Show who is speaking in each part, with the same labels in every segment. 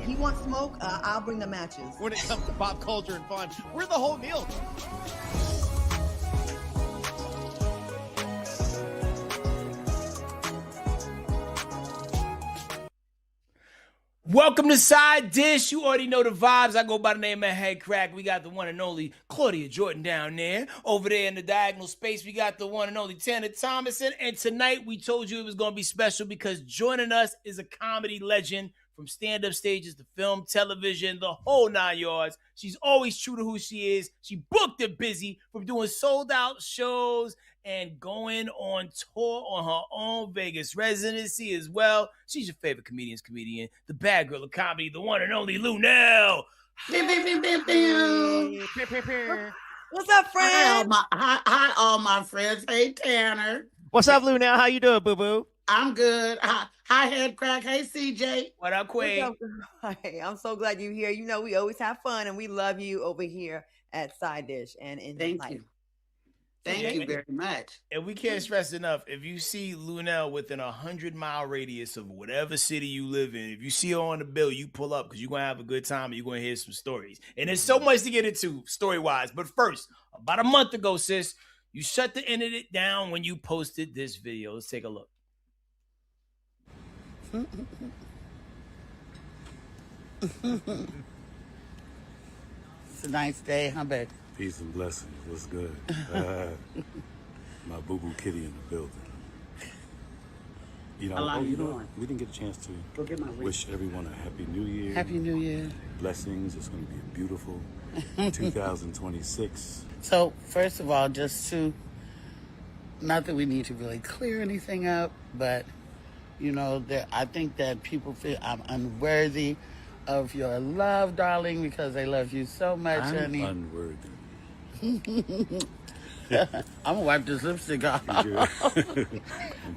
Speaker 1: He wants smoke, I'll bring the matches.
Speaker 2: When it comes to pop culture and fun, we're the whole meal.
Speaker 3: Welcome to Side Dish. You already know the vibes. I go by the name of Headkrack. We got the one and only Claudia Jordan down there. Over there in the diagonal space, we got the one and only Thomason. And tonight, we told you it was going to be special because joining us is a comedy legend from stand-up stages to film, television, the whole 9 yards. She's always true to who she is. She booked it busy from doing sold-out shows and going on tour on her own Vegas residency as well. She's your favorite comedian, the bad girl of comedy, the one and only Luenell.
Speaker 1: What's up, friend?
Speaker 4: Hi, all my friends. Hey, Tanner.
Speaker 2: What's up, Luenell? How you doing, boo-boo?
Speaker 4: I'm good. Hi, Headkrack. Hey, CJ.
Speaker 3: What up, Queen?
Speaker 1: Hey, I'm so glad you're here. You know, we always have fun, and we love you over here at Side Dish and in
Speaker 4: Thank
Speaker 1: life.
Speaker 4: you. Thank you very much.
Speaker 3: And we can't stress enough, if you see Luenell within a 100-mile radius of whatever city you live in, if you see her on the bill, you pull up because you're going to have a good time and you're going to hear some stories. And there's so much to get into story-wise. But first, about a month ago, sis, you shut the internet down when you posted this video. Let's take a look.
Speaker 4: It's a nice day, huh, babe?
Speaker 5: Peace and blessings. What's good? My boo-boo kitty in the building. You know, we didn't get a chance to wish everyone a Happy New Year.
Speaker 4: Happy New Year.
Speaker 5: Blessings. It's going to be a beautiful 2026.
Speaker 4: So, first of all, not that we need to really clear anything up, but, you know, I think that people feel I'm unworthy of your love, darling, because they love you so much, honey.
Speaker 5: I'm unworthy.
Speaker 4: I'm gonna wipe this lipstick off.
Speaker 5: And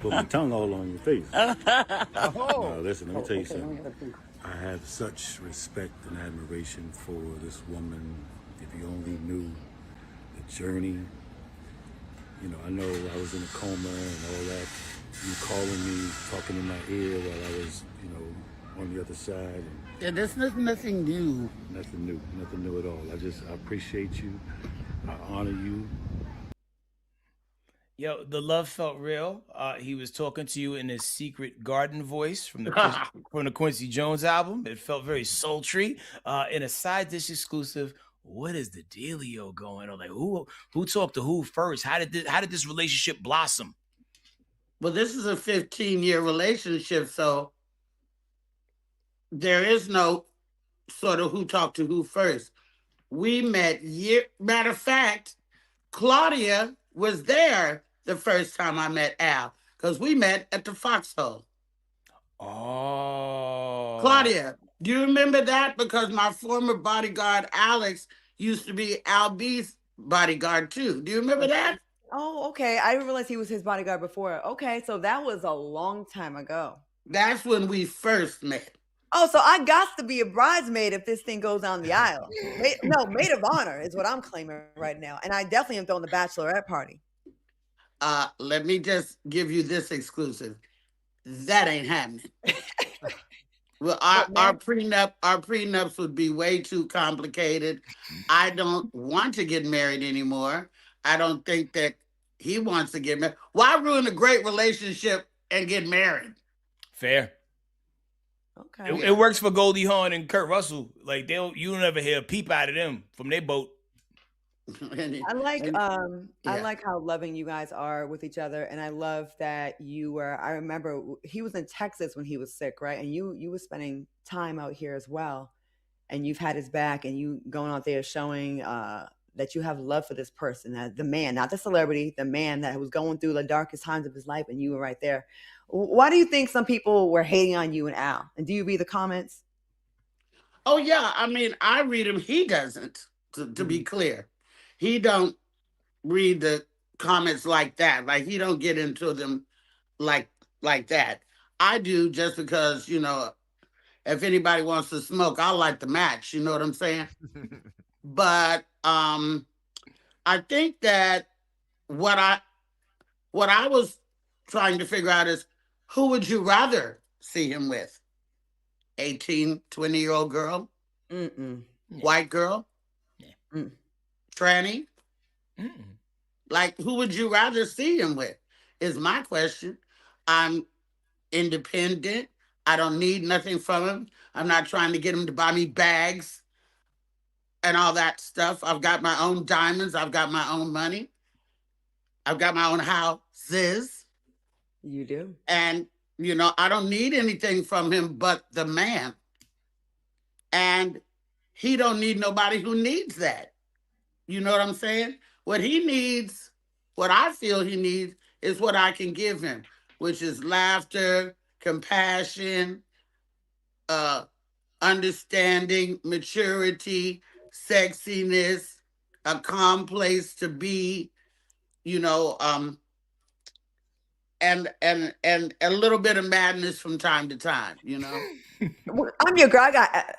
Speaker 5: put my tongue all on your face. No, listen, let me tell you something. I have such respect and admiration for this woman. If you only knew the journey. You know, I know I was in a coma and all that. You calling me, talking in my ear while I was, you know, on the other side. And
Speaker 4: There's nothing new.
Speaker 5: Nothing new at all. I appreciate you. I honor you.
Speaker 3: Yo, the love felt real. He was talking to you in his secret garden voice from the Quincy Jones album. It felt very sultry. In a Side Dish exclusive, what is the dealio going on? Like who talked to who first? How did this relationship blossom?
Speaker 4: Well, this is a 15-year relationship, so there is no sort of who talked to who first. We met matter of fact, Claudia was there the first time I met Al, because we met at the Foxhole.
Speaker 3: Oh.
Speaker 4: Claudia, do you remember that? Because my former bodyguard, Alex, used to be Al B's bodyguard too. Do you remember that?
Speaker 1: Oh, okay. I didn't realize he was his bodyguard before. Okay, so that was a long time ago.
Speaker 4: That's when we first met.
Speaker 1: Oh, so I got to be a bridesmaid if this thing goes down the aisle. Maid of honor is what I'm claiming right now. And I definitely am throwing the bachelorette party.
Speaker 4: Let me just give you this exclusive. That ain't happening. Well, our prenups would be way too complicated. I don't want to get married anymore. I don't think that he wants to get married. Why ruin a great relationship and get married?
Speaker 3: Fair.
Speaker 1: Okay.
Speaker 3: It works for Goldie Hawn and Kurt Russell. Like you'll never hear a peep out of them from their boat.
Speaker 1: I like how loving you guys are with each other, and I love that I remember he was in Texas when he was sick, right? And you were spending time out here as well, and you've had his back, and you going out there showing that you have love for this person, the man, not the celebrity, the man that was going through the darkest times of his life, and you were right there. Why do you think some people were hating on you and Al? And do you read the comments?
Speaker 4: Oh yeah, I mean, I read them. He doesn't. To be clear, he don't read the comments like that. Like he don't get into them like that. I do, just because, you know, if anybody wants to smoke, I'll light the match. You know what I'm saying? But I think that what I was trying to figure out is, who would you rather see him with? 18, 20-year-old girl, white girl, tranny. Like, who would you rather see him with? Is my question. I'm independent. I don't need nothing from him. I'm not trying to get him to buy me bags and all that stuff. I've got my own diamonds. I've got my own money. I've got my own houses.
Speaker 1: You do.
Speaker 4: And, I don't need anything from him but the man. And he don't need nobody who needs that. You know what I'm saying? What he needs, what I feel he needs, is what I can give him, which is laughter, compassion, understanding, maturity, sexiness, a calm place to be, and a little bit of madness from time to time,
Speaker 1: I'm your girl. I got.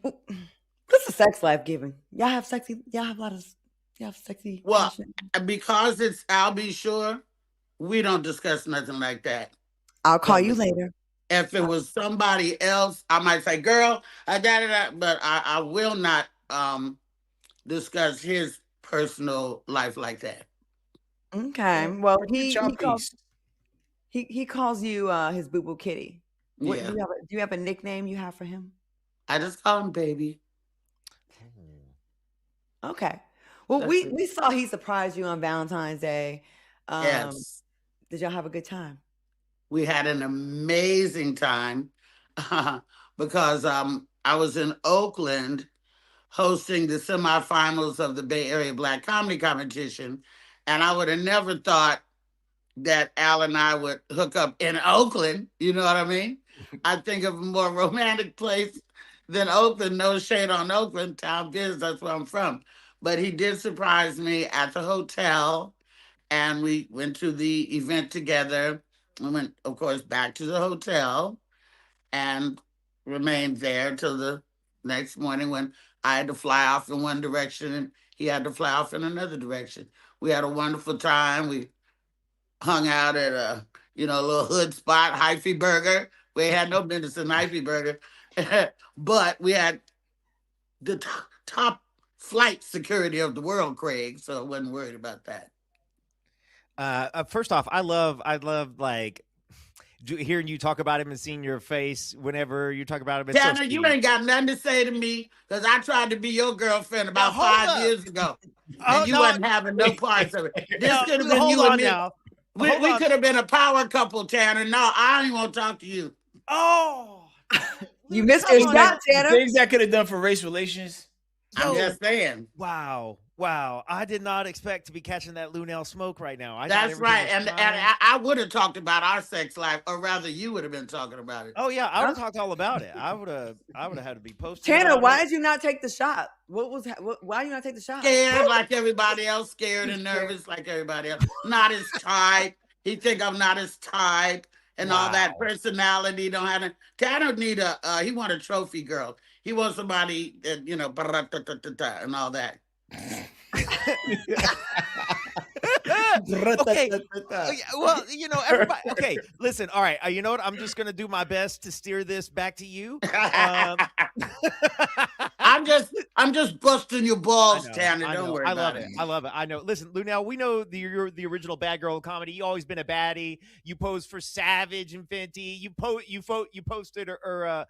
Speaker 1: What's the sex life giving? Y'all have sexy. Y'all have a lot of. Y'all have sexy.
Speaker 4: Well, because it's I'll be sure. We don't discuss nothing like that.
Speaker 1: I'll call you later.
Speaker 4: If it was somebody else, I might say, "Girl, but I will not discuss his personal life like that."
Speaker 1: Okay. Well, he calls you his boo boo kitty. What,
Speaker 4: Yeah.
Speaker 1: do you have a nickname you have for him?
Speaker 4: I just call him baby.
Speaker 1: Okay. Well, we saw he surprised you on Valentine's Day.
Speaker 4: Yes.
Speaker 1: Did y'all have a good time?
Speaker 4: We had an amazing time because I was in Oakland hosting the semifinals of the Bay Area Black Comedy Competition, and I would have never thought that Al and I would hook up in Oakland. You know what I mean? I think of a more romantic place than Oakland. No shade on Oakland, town biz, that's where I'm from. But he did surprise me at the hotel, and we went to the event together. We went, of course, back to the hotel and remained there till the next morning when I had to fly off in one direction and he had to fly off in another direction. We had a wonderful time. We hung out at a little hood spot, Hyphy Burger. We had no business in Hyphy Burger, but we had the top flight security of the world, Craig, so I wasn't worried about that.
Speaker 2: First off, I love like hearing you talk about him and seeing your face whenever you talk about him.
Speaker 4: Tanner, you ain't got nothing to say to me because I tried to be your girlfriend about 5 years ago, and you wasn't having no parts of it. This could have been you and me.
Speaker 2: Now.
Speaker 4: We could have been a power couple, Tanner. No, I ain't want to talk to you.
Speaker 2: Oh,
Speaker 1: you missed your shot, Tanner.
Speaker 3: Things that could have done for race relations.
Speaker 4: I'm just saying.
Speaker 2: Wow. I did not expect to be catching that Luenell smoke right now.
Speaker 4: That's right. And I would have talked about our sex life, or rather you would have been talking about it.
Speaker 2: Oh yeah, I would have talked all about it. I would have had to be posting.
Speaker 1: Tanner, why did you not take the shot? Why did you not take the shot?
Speaker 4: Scared like everybody else, scared and nervous like everybody else. Not his type. He think I'm not his type and all that personality. Don't have Tanner need he want a trophy girl. He wants somebody that, and all that.
Speaker 2: Okay. Well, everybody. Okay, listen. All right. You know what? I'm just gonna do my best to steer this back to you.
Speaker 4: I'm just busting your balls, Tanner. Don't worry about it.
Speaker 2: I love it. I know. Listen, Luenell, we know you're the original bad girl of comedy. You always been a baddie. You posed for Savage and Fenty. You posted or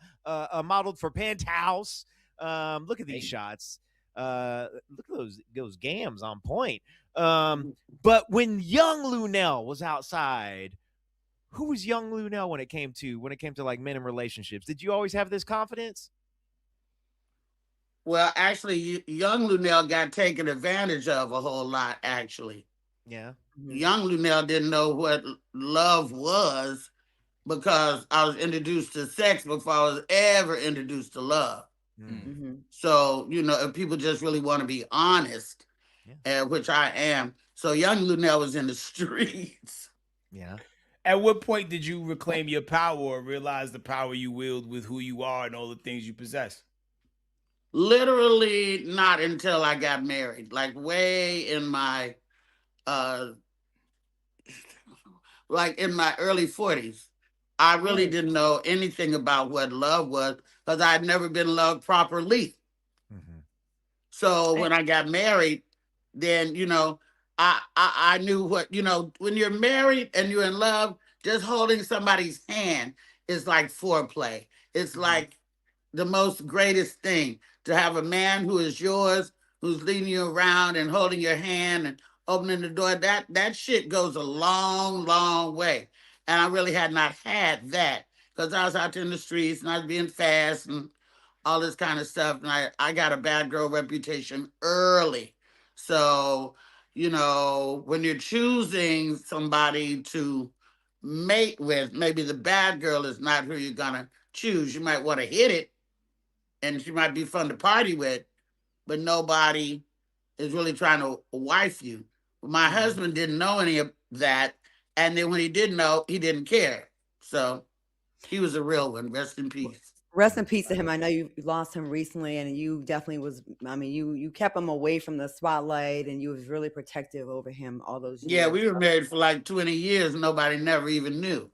Speaker 2: modeled for Penthouse. Look at these shots. Look at those gams on point. But when young Luenell was outside, who was young Luenell when it came to like men and relationships? Did you always have this confidence?
Speaker 4: Well, actually, young Luenell got taken advantage of a whole lot, actually.
Speaker 2: Yeah.
Speaker 4: Young Luenell didn't know what love was because I was introduced to sex before I was ever introduced to love. Mm-hmm. So, if people just really want to be honest, which I am. So young Luenell was in the streets.
Speaker 2: Yeah.
Speaker 3: At what point did you reclaim your power or realize the power you wield with who you are and all the things you possess?
Speaker 4: Literally not until I got married, like way in my, in my early 40s. I really didn't know anything about what love was because I'd never been loved properly. Mm-hmm. So when I got married, then, I knew what, when you're married and you're in love, just holding somebody's hand is like foreplay. It's like the most greatest thing to have a man who is yours, who's leading you around and holding your hand and opening the door. That shit goes a long, long way. And I really had not had that because I was out there in the streets and I was being fast and all this kind of stuff. And I got a bad girl reputation early. So, when you're choosing somebody to mate with, maybe the bad girl is not who you're going to choose. You might want to hit it and she might be fun to party with, but nobody is really trying to wife you. My husband didn't know any of that. And then when he did know, he didn't care. So he was a real one. Rest in peace.
Speaker 1: Rest in peace to him. I know you lost him recently, and you definitely was. I mean, you kept him away from the spotlight, and you was really protective over him all those years.
Speaker 4: Yeah, we were married for like 20 years. Nobody never even knew.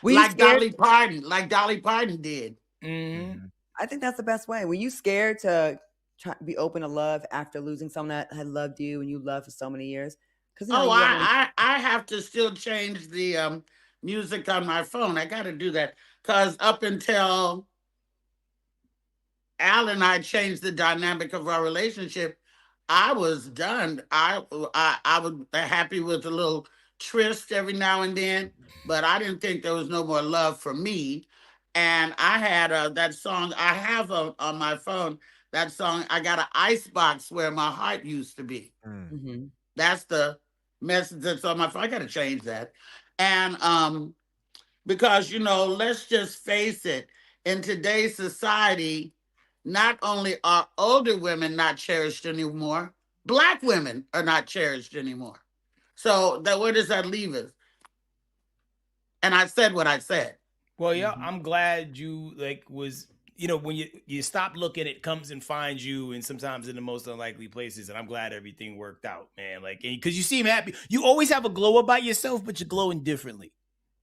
Speaker 4: Like Dolly Parton did.
Speaker 1: Mm-hmm. I think that's the best way. Were you scared to be open to love after losing someone that had loved you and you loved for so many years?
Speaker 4: I have to still change the music on my phone. I got to do that because up until Al and I changed the dynamic of our relationship, I was done. I was happy with a little tryst every now and then, but I didn't think there was no more love for me. And I had that song I have on my phone. That song, I got an icebox where my heart used to be. Mm-hmm. That's the message that's on my phone. I got to change that. And because, let's just face it, in today's society, not only are older women not cherished anymore, Black women are not cherished anymore. So where does that leave us? And I said what I said.
Speaker 3: Well, yeah, I'm glad you was, when you stop looking, it comes and finds you, and sometimes in the most unlikely places. And I'm glad everything worked out, man. Because you seem happy. You always have a glow about yourself, but you're glowing differently.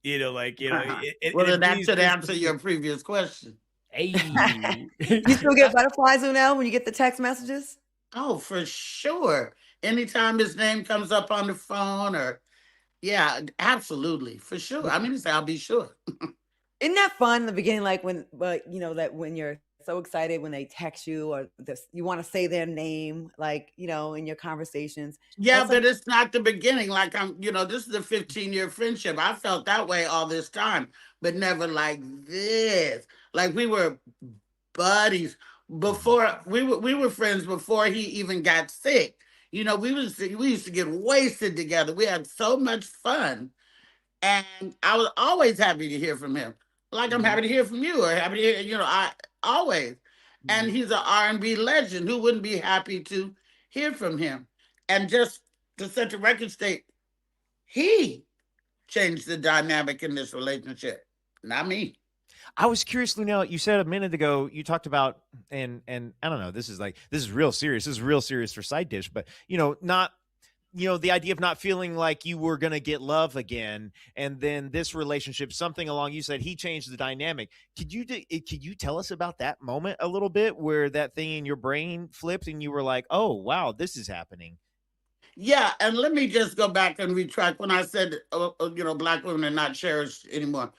Speaker 4: Then that should answer your previous question.
Speaker 3: Hey,
Speaker 1: you still get butterflies, Luenell, when you get the text messages?
Speaker 4: Oh, for sure. Anytime his name comes up on the phone, yeah, absolutely, for sure. I mean, I'll be sure.
Speaker 1: Isn't that fun in the beginning? Like that when you're so excited when they text you or you want to say their name, in your conversations.
Speaker 4: Yeah, but it's not the beginning. Like this is a 15-year friendship. I felt that way all this time, but never like this. Like we were buddies before we were friends before he even got sick. We used to get wasted together. We had so much fun. And I was always happy to hear from him. Like I'm happy to hear from you or happy to hear, I always. And he's an R&B legend. Who wouldn't be happy to hear from him? And just to set the record straight, he changed the dynamic in this relationship, not me.
Speaker 2: I was curious, Luenell, you said a minute ago, you talked about, and I don't know, this is real serious. This is real serious for Side Dish, but, not, the idea of not feeling like you were going to get love again. And then this relationship, something along, you said he changed the dynamic. Could you tell us about that moment a little bit where that thing in your brain flipped and you were like, oh, wow, this is happening?
Speaker 4: Yeah. And let me just go back and retract when I said, Black women are not cherished anymore.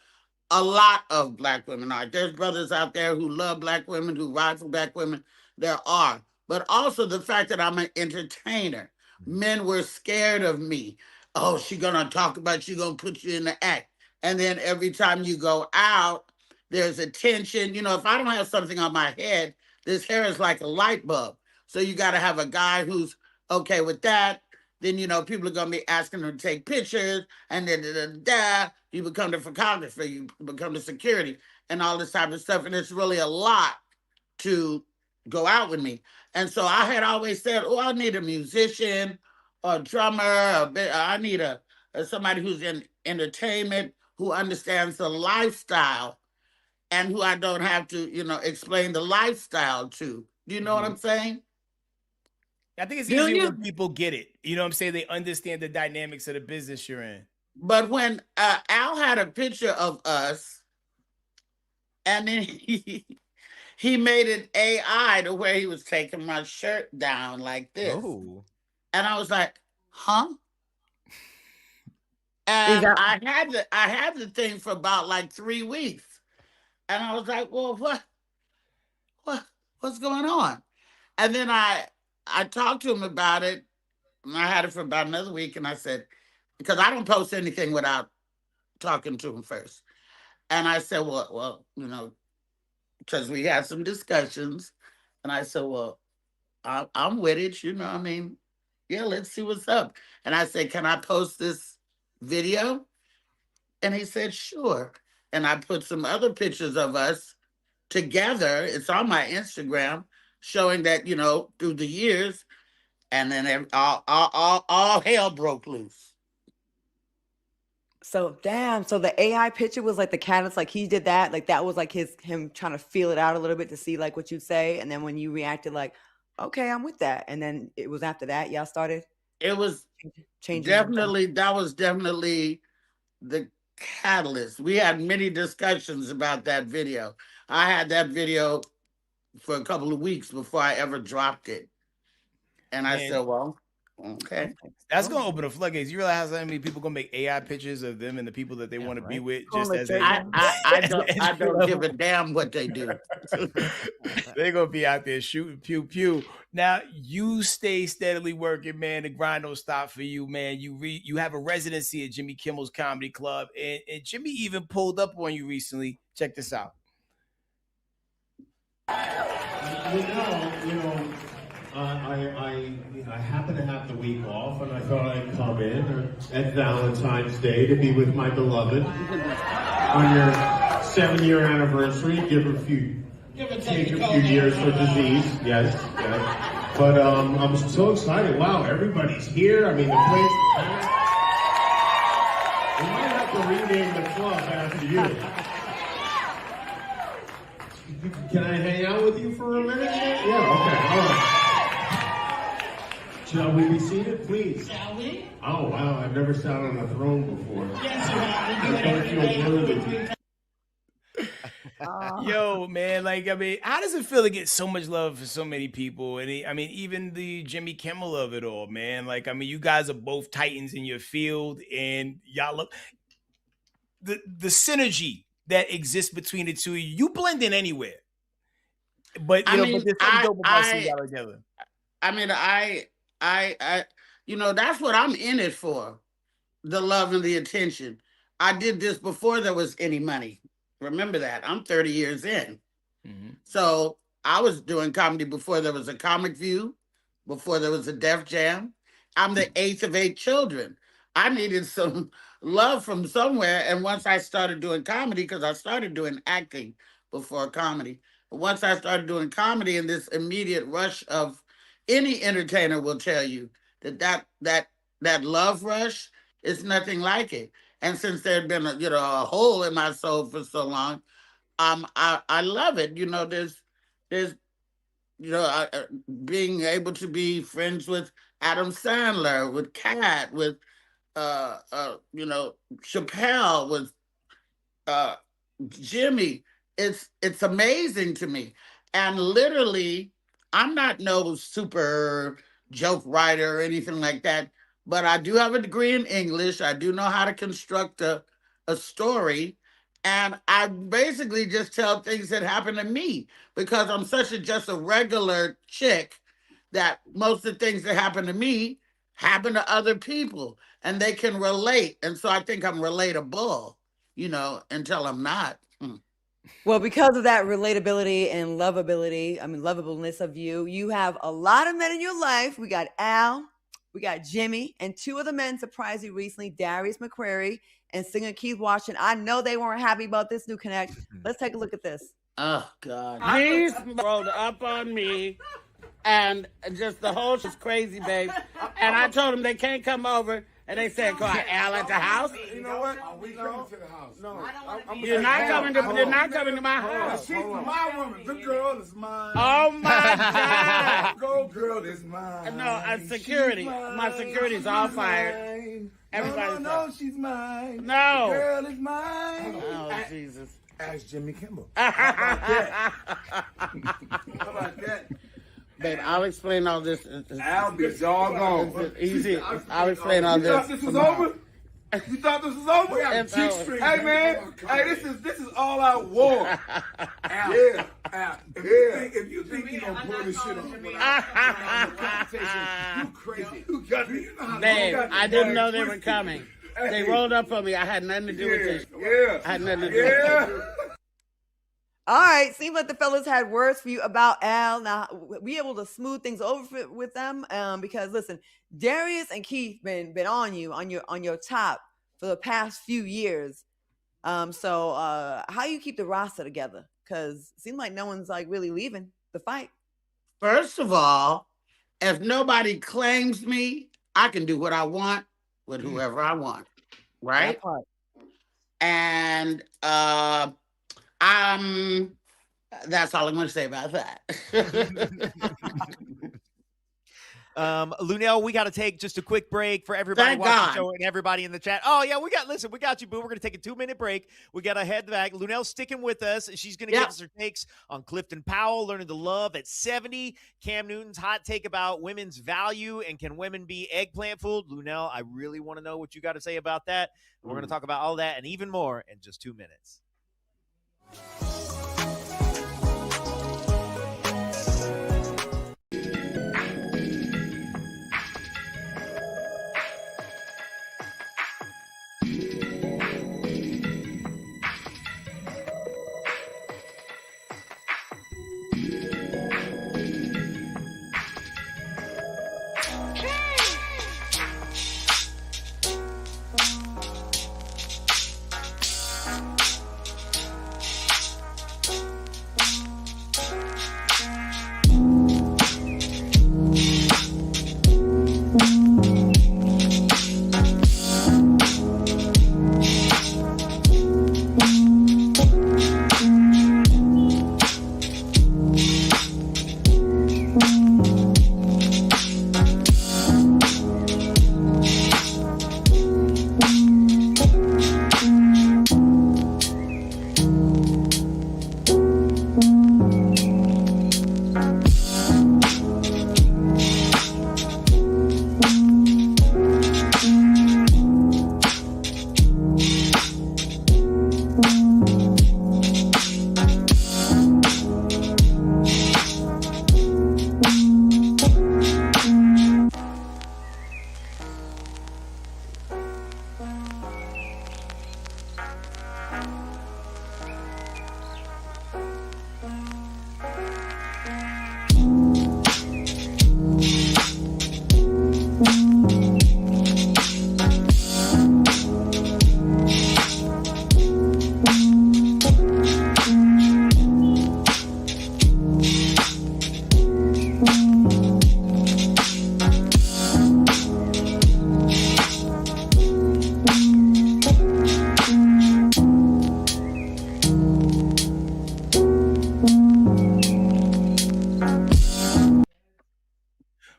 Speaker 4: A lot of Black women are. There's brothers out there who love Black women, who ride for Black women. There are. But also the fact that I'm an entertainer. Men were scared of me. Oh, she's going to talk about, she's going to put you in the act. And then every time you go out, there's a tension. If I don't have something on my head, this hair is like a light bulb. So you got to have a guy who's okay with that. Then, people are going to be asking her to take pictures and then you become the photographer, you become the security and all this type of stuff. And it's really a lot to go out with me. And so I had always said, oh, I need a musician, a drummer, I need somebody who's in entertainment, who understands the lifestyle and who I don't have to, explain the lifestyle to. Do you know what I'm saying?
Speaker 3: I think it's easier when people get it. You know what I'm saying? They understand the dynamics of the business you're in.
Speaker 4: But when Al had a picture of us, and then he made it AI to where he was taking my shirt down like this.
Speaker 2: Oh.
Speaker 4: And I was like, huh? And I had the thing for about like 3 weeks. And I was like, well, what's going on? And then I talked to him about it, and I had it for about another week, and I said, because I don't post anything without talking to him first. And I said, well, you know, because we had some discussions, and I said, well, I'm with it, you know, I mean, yeah, let's see what's up. And I said, can I post this video? And he said, sure. And I put some other pictures of us together. It's on my Instagram, showing that, you know, through the years, and then all hell broke loose.
Speaker 1: So damn. So the AI picture was like the cadence, like he did that, like that was like him trying to feel it out a little bit to see like what you'd say, and then when you reacted, like, okay, I'm with that, and then it was after that y'all started.
Speaker 4: It was changing. Definitely, that was definitely the catalyst. We had many discussions about that video. I had that video for a couple of weeks before I ever dropped it, and I said, well, okay.
Speaker 3: That's gonna open the floodgates. You realize how many people gonna make AI pictures of them and the people that they want to be with? Just as
Speaker 4: I don't give a damn what they do.
Speaker 3: They're gonna be out there shooting pew pew. Now you stay steadily working, man. The grind don't stop for you, man. You have a residency at Jimmy Kimmel's Comedy Club, and Jimmy even pulled up on you recently. Check this out.
Speaker 6: I happen to have the week off, and I thought I'd come in at Valentine's Day to be with my beloved on your 7-year anniversary. Take a few years for disease, yes. But I'm so excited. Wow, everybody's here. I mean, the place. We might have to rename the club after you. Can I hang out with you for a minute? Yeah, okay, all right. Shall we be seated, please?
Speaker 3: Shall we?
Speaker 6: Oh, wow, I've never sat on a throne before.
Speaker 3: Yes, you have.
Speaker 6: I don't feel worthy.
Speaker 3: Yo, man, like, I mean, how does it feel to get so much love for so many people? And I mean, even the Jimmy Kimmel of it all, man. Like, I mean, you guys are both titans in your field, and y'all look the synergy that exists between the two of you. You blend in anywhere, but you know, but there's something dope about seeing y'all together.
Speaker 4: I mean, I, you know, that's what I'm in it for, the love and the attention. I did this before there was any money. Remember that. I'm 30 years in. Mm-hmm. So I was doing comedy before there was a Comic View, before there was a Def Jam. I'm the 8th of 8 children. I needed some love from somewhere. And once I started doing comedy, because I started doing acting before comedy, but once I started doing comedy, and this immediate rush of, any entertainer will tell you that love rush is nothing like it. And since there had been a hole in my soul for so long, I love it. You know, there's being able to be friends with Adam Sandler, with Kat, with Chappelle, with Jimmy. It's amazing to me. And literally, I'm not no super joke writer or anything like that, but I do have a degree in English. I do know how to construct a story. And I basically just tell things that happen to me, because I'm just a regular chick, that most of the things that happen to me happen to other people, and they can relate. And so I think I'm relatable, until I'm not.
Speaker 1: Well, because of that relatability and lovableness of you, you have a lot of men in your life. We got Al, we got Jimmy, and 2 other men surprised you recently, Darius McCrary and singer Keith Washington. I know they weren't happy about this new connect. Let's take a look at this.
Speaker 4: Oh, God. Keith rolled up on me, and just the whole shit's crazy, babe. And I told him they can't come over And they said, "Call Al at the house."
Speaker 7: You know what? We coming to the house. No,
Speaker 4: You're not coming to my house.
Speaker 7: She's my woman. The girl is mine.
Speaker 4: Oh my God!
Speaker 7: Girl is mine.
Speaker 4: No, security. My security's all fired. Everybody,
Speaker 7: no, she's mine.
Speaker 4: No,
Speaker 7: the girl is mine.
Speaker 4: Oh Jesus!
Speaker 7: Ask Jimmy Kimmel.
Speaker 4: How about that? Babe, I'll explain all this.
Speaker 7: I'll be doggone.
Speaker 4: It's easy. I'll explain all this.
Speaker 7: You thought this was over? You thought this was over?
Speaker 4: It's over.
Speaker 7: Hey man, hey, this is all out war. Al, if you think you gonna pull this shit off without compensation, you crazy. You got me.
Speaker 4: Babe, I didn't know they were coming. They rolled up on me. I had nothing to do with this.
Speaker 7: Yeah.
Speaker 4: I had nothing to do with it.
Speaker 1: All right, seems like the fellas had words for you about Al. Now we able to smooth things over with them because listen, Darius and Keith been on you on your top for the past few years. So how you keep the roster together? Because it seems like no one's like really leaving the fight.
Speaker 4: First of all, if nobody claims me, I can do what I want with whoever I want, right?
Speaker 1: That part.
Speaker 4: And that's all I'm going to say about that.
Speaker 2: Luenell, we got to take just a quick break for everybody watching the show and everybody in the chat. Oh yeah, we got you, boo. We're going to take a 2-minute break. We got to head back. Luenell's sticking with us. She's going to give us her takes on Clifton Powell, learning to love at 70. Cam Newton's hot take about women's value and can women be eggplant fooled? Luenell, I really want to know what you got to say about that. We're going to talk about all that and even more in just 2 minutes.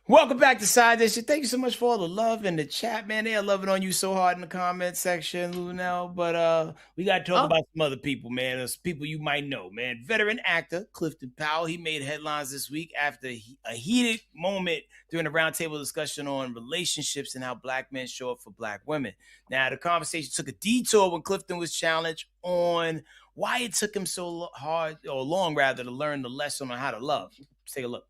Speaker 3: Welcome back to Side Dish. Thank you so much for all the love in the chat, man. They are loving on you so hard in the comment section, Luenell. But we got to talk about some other people, man. There's people you might know, man. Veteran actor Clifton Powell. He made headlines this week after a heated moment during a roundtable discussion on relationships and how black men show up for black women. Now, the conversation took a detour when Clifton was challenged on why it took him so long to learn the lesson on how to love. Let's take a look.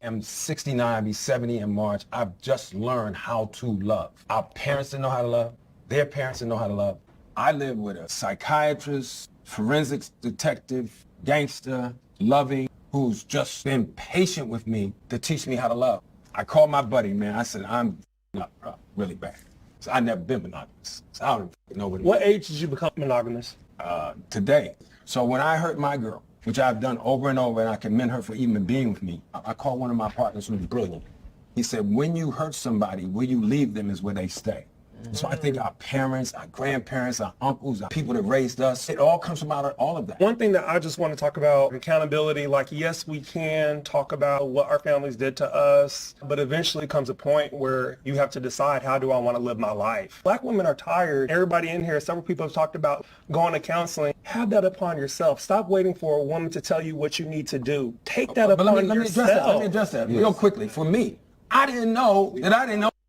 Speaker 8: I'm 69, I'll be 70 in March. I've just learned how to love. Our parents didn't know how to love. Their parents didn't know how to love. I live with a psychiatrist, forensics detective, gangster, loving, who's just been patient with me to teach me how to love. I called my buddy, man. I said, I'm up, bro, really bad. So I've never been monogamous. So I don't know what age did you become monogamous? Today. So when I hurt my girl, which I've done over and over, and I commend her for even being with me. I called one of my partners who's brilliant, He said, when you hurt somebody, where you leave them is where they stay. So I think our parents, our grandparents, our uncles, our people that raised us, it all comes from out of all of that.
Speaker 9: One thing that I just want to talk about, accountability, like, yes, we can talk about what our families did to us, but eventually comes a point where you have to decide, how do I want to live my life? Black women are tired. Everybody in here, several people have talked about going to counseling. Have that upon yourself. Stop waiting for a woman to tell you what you need to do. Take that upon yourself.
Speaker 8: Let me address that real quickly. For me, I didn't know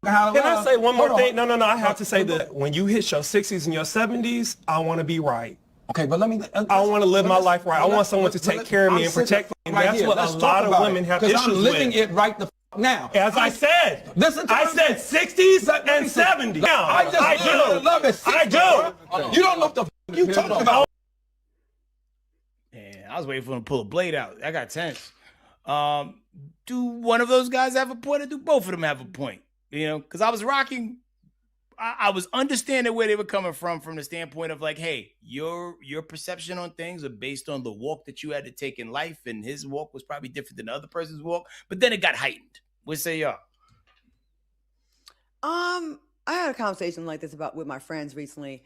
Speaker 8: how to
Speaker 9: Can I say one more thing? No, I have to say that when you hit your 60s and your 70s, I want to be right.
Speaker 8: Okay, but let me...
Speaker 9: I want to live my life right. I want someone to take care of me and protect me. And that's what a lot of women have issues with.
Speaker 8: Because I'm living it right the now.
Speaker 9: As I said, I said 60s and 70s. Now,
Speaker 8: I do. Love it.
Speaker 9: I do.
Speaker 8: You don't know what the you talking about.
Speaker 3: Man, I was waiting for him to pull a blade out. I got tense. Do one of those guys have a point, or do both of them have a point? You know, because I was rocking, I was understanding where they were coming from the standpoint of like, hey, your perception on things are based on the walk that you had to take in life, and his walk was probably different than the other person's walk. But then it got heightened. What say y'all?
Speaker 1: I had a conversation like this with my friends recently.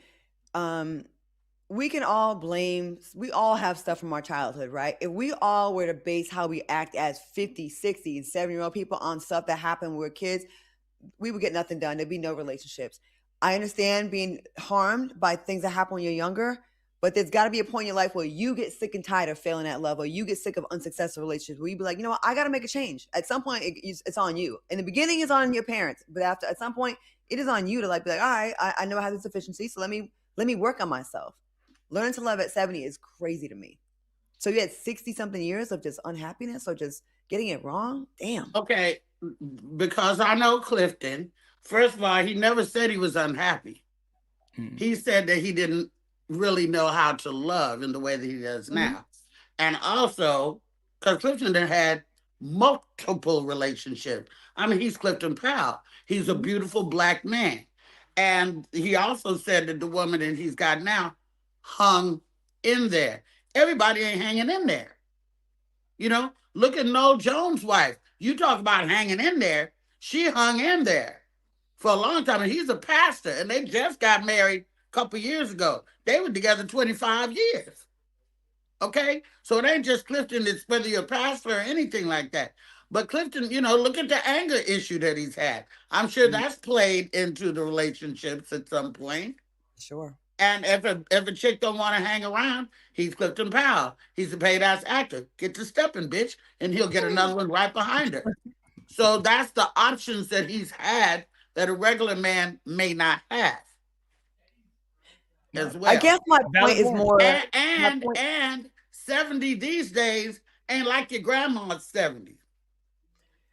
Speaker 1: We can all blame, we all have stuff from our childhood, right? If we all were to base how we act as 50, 60, and 70-year-old people on stuff that happened when we were kids, we would get nothing done. There'd be no relationships. I understand being harmed by things that happen when you're younger, but there's got to be a point in your life where you get sick and tired of failing at love, or you get sick of unsuccessful relationships, where you be like, you know what, I got to make a change. At some point, it's on you. In the beginning, it's on your parents, but at some point, it is on you to be like, all right, I know I have this deficiency, so let me work on myself. Learning to love at 70 is crazy to me. So you had 60-something years of just unhappiness or just getting it wrong? Damn.
Speaker 4: Okay, because I know Clifton. First of all, he never said he was unhappy. He said that he didn't really know how to love in the way that he does now. And also, because Clifton had multiple relationships. I mean, he's Clifton Powell. He's a beautiful Black man. And he also said that the woman that he's got now hung in there. Everybody ain't hanging in there. You know, look at Noel Jones' wife. You talk about hanging in there. She hung in there for a long time. And he's a pastor, and they just got married a couple years ago. They were together 25 years. Okay? So it ain't just Clifton, it's whether you're a pastor or anything like that. But Clifton, you know, look at the anger issue that he's had. I'm sure that's played into the relationships at some point.
Speaker 1: Sure.
Speaker 4: And if a chick don't want to hang around, he's Clifton Powell. He's a paid-ass actor. Get to stepping, bitch, and he'll get another one right behind her. So that's the options that he's had that a regular man may not have as well.
Speaker 1: I guess my point is more...
Speaker 4: And 70 these days ain't like your grandma's 70.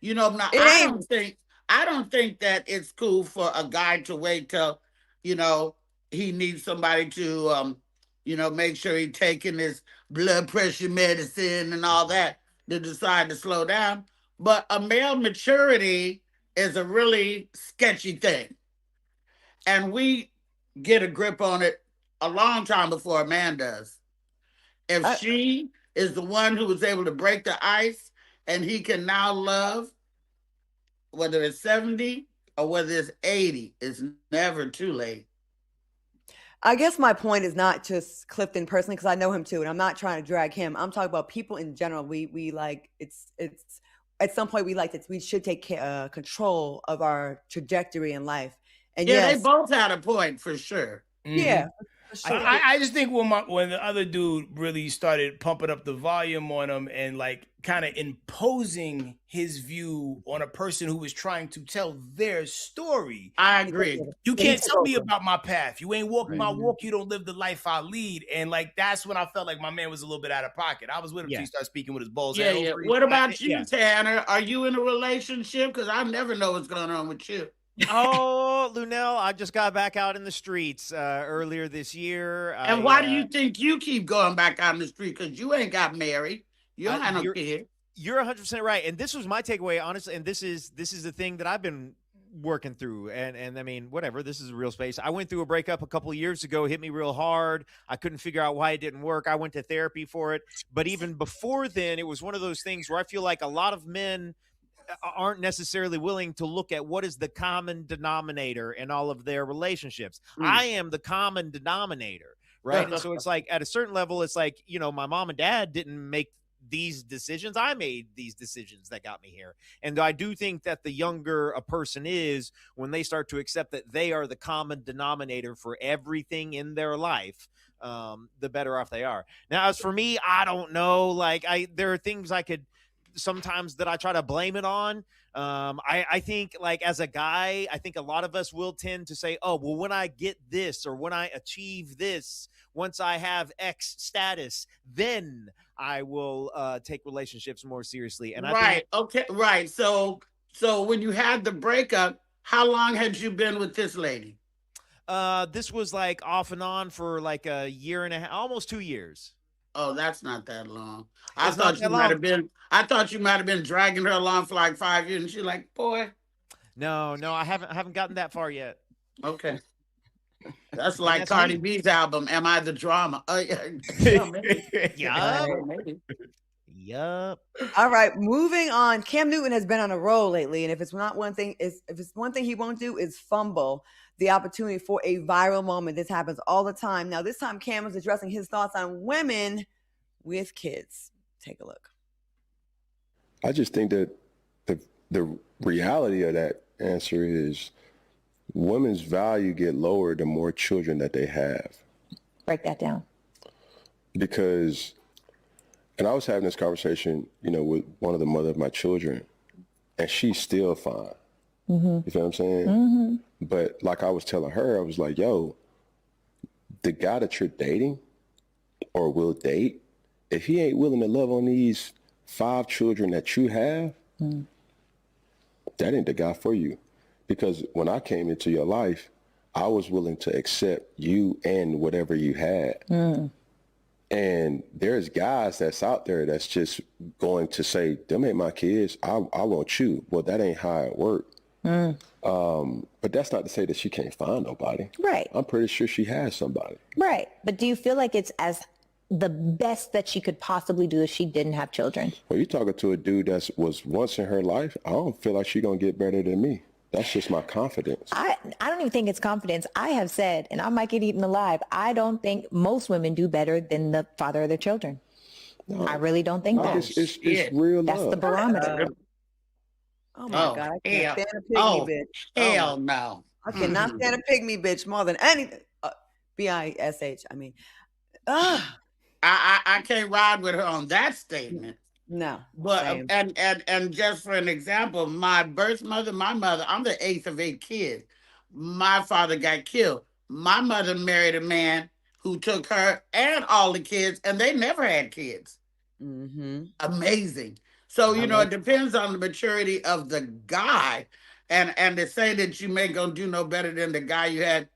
Speaker 4: You know, now, I don't think that it's cool for a guy to wait till, you know, he needs somebody to, you know, make sure he's taking his blood pressure medicine and all that to decide to slow down. But a male maturity is a really sketchy thing. And we get a grip on it a long time before a man does. If she is the one who was able to break the ice and he can now love, whether it's 70 or whether it's 80, it's never too late.
Speaker 1: I guess my point is not just Clifton personally, because I know him too, and I'm not trying to drag him. I'm talking about people in general. We like it's at some point we should take control of our trajectory in life. And
Speaker 4: yeah, they both had a point for sure.
Speaker 1: Yeah.
Speaker 3: Sure. I just think when the other dude really started pumping up the volume on him and like kind of imposing his view on a person who was trying to tell their story.
Speaker 4: I agree.
Speaker 3: You can't tell me about my path. You ain't walking my walk. You don't live the life I lead. And like, that's when I felt like my man was a little bit out of pocket. I was with him till he started speaking with his balls.
Speaker 4: Yeah. What about you, Tanner? Are you in a relationship? Because I never know what's going on with you.
Speaker 2: Oh, Luenell, I just got back out in the streets earlier this year.
Speaker 4: And why do you think you keep going back out in the street? Because you ain't got married. You don't have no kid.
Speaker 2: You're 100% right. And this was my takeaway, honestly. And this is the thing that I've been working through. And I mean, whatever, this is a real space. I went through a breakup a couple of years ago, hit me real hard. I couldn't figure out why it didn't work. I went to therapy for it. But even before then, it was one of those things where I feel like a lot of men aren't necessarily willing to look at what is the common denominator in all of their relationships. I am the common denominator, right? And so it's like at a certain level, it's like, you know, my mom and dad didn't make these decisions. I made these decisions that got me here. And I do think that the younger a person is, when they start to accept that they are the common denominator for everything in their life, the better off they are. Now, as for me, I don't know. Like, there are things I could sometimes that I try to blame it on. I think, like, as a guy, I think a lot of us will tend to say, oh, well, when I get this, or when I achieve this, once I have X status, then I will take relationships more seriously. And I think
Speaker 4: okay, right. So when you had the breakup, how long had you been with this lady?
Speaker 2: This was like off and on for like a year and a half, almost 2 years.
Speaker 4: Oh, that's not that long. I thought you might have been dragging her along for like 5 years, and she's like, boy.
Speaker 2: No, I haven't gotten that far yet.
Speaker 4: Okay. That's like Cardi B's album, Am I the Drama?
Speaker 2: Yeah. Yup.
Speaker 1: All right, moving on. Cam Newton has been on a roll lately, and if it's one thing he won't do is fumble the opportunity for a viral moment. This happens all the time. Now, this time Cam was addressing his thoughts on women with kids. Take a look.
Speaker 10: I just think that the reality of that answer is women's value get lower the more children that they have.
Speaker 11: Break that down.
Speaker 10: Because, and I was having this conversation, you know, with one of the mother of my children, and she's still fine. Mm-hmm. You feel what I'm saying? Mm-hmm. But like I was telling her, I was like, yo, the guy that you're dating or will date, if he ain't willing to love on these 5 children that you have, that ain't the guy for you. Because when I came into your life, I was willing to accept you and whatever you had. And there's guys that's out there that's just going to say, them ain't my kids, I want you. Well, that ain't how it worked. But that's not to say that she can't find nobody.
Speaker 11: Right.
Speaker 10: I'm pretty sure she has somebody.
Speaker 11: Right. But do you feel like it's as the best that she could possibly do if she didn't have children?
Speaker 10: Well, you're talking to a dude that was once in her life. I don't feel like she's going to get better than me. That's just my confidence.
Speaker 11: I don't even think it's confidence. I have said, and I might get eaten alive, I don't think most women do better than the father of their children. No, I really don't think that.
Speaker 10: It's real love.
Speaker 11: That's the barometer.
Speaker 1: Oh my God, I can't stand a pygmy bitch.
Speaker 4: Hell no.
Speaker 1: I cannot stand a pygmy bitch more than anything. B-I-S-H, I mean.
Speaker 4: I can't ride with her on that statement.
Speaker 1: No.
Speaker 4: But and just for an example, my birth mother, my mother, I'm the 8th of 8 kids. My father got killed. My mother married a man who took her and all the kids, and they never had kids. Mm-hmm. Amazing. So, you know, it depends on the maturity of the guy. And to say that you ain't gonna do no better than the guy you had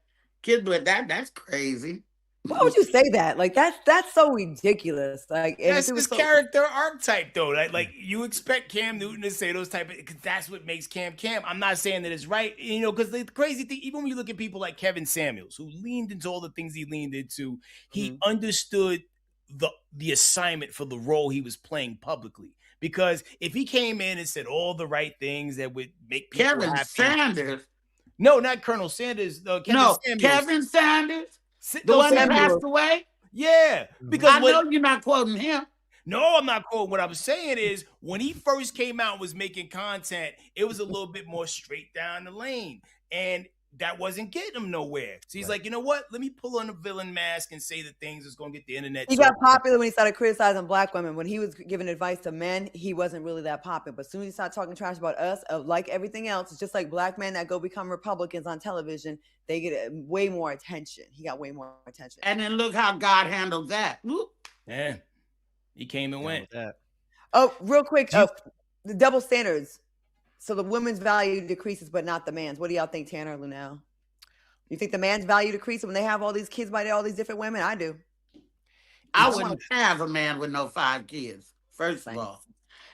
Speaker 4: kids with, that's crazy.
Speaker 1: Why would you say that? Like that's so ridiculous. Like
Speaker 3: that's his character archetype, though. Like you expect Cam Newton to say those type of, because that's what makes Cam. I'm not saying that it's right, you know, because the crazy thing, even when you look at people like Kevin Samuels, who leaned into all the things he leaned into, he understood the assignment for the role he was playing publicly. Because if he came in and said all the right things that would make people
Speaker 4: Kevin
Speaker 3: happy,
Speaker 4: Sanders.
Speaker 3: No, not Colonel Sanders.
Speaker 4: Kevin Sanders. The one that passed away?
Speaker 3: Yeah. Because
Speaker 4: I know you're not quoting him.
Speaker 3: No, I'm not quoting. What I'm saying is when he first came out and was making content, it was a little bit more straight down the lane. And that wasn't getting him nowhere. So he's like, you know what? Let me pull on a villain mask and say the things that's going to get the internet.
Speaker 1: He got popular when he started criticizing black women. When he was giving advice to men, he wasn't really that popular. But as soon as he started talking trash about us, like everything else, it's just like black men that go become Republicans on television. They get way more attention. He got way more attention.
Speaker 4: And then look how God handled that.
Speaker 3: Yeah. He came and went.
Speaker 1: Oh, real quick. The double standards. So the woman's value decreases, but not the man's. What do y'all think, Tanner, Luenell? You think the man's value decreases when they have all these kids by all these different women? I do.
Speaker 4: I wouldn't have a man with no 5 kids, first of all.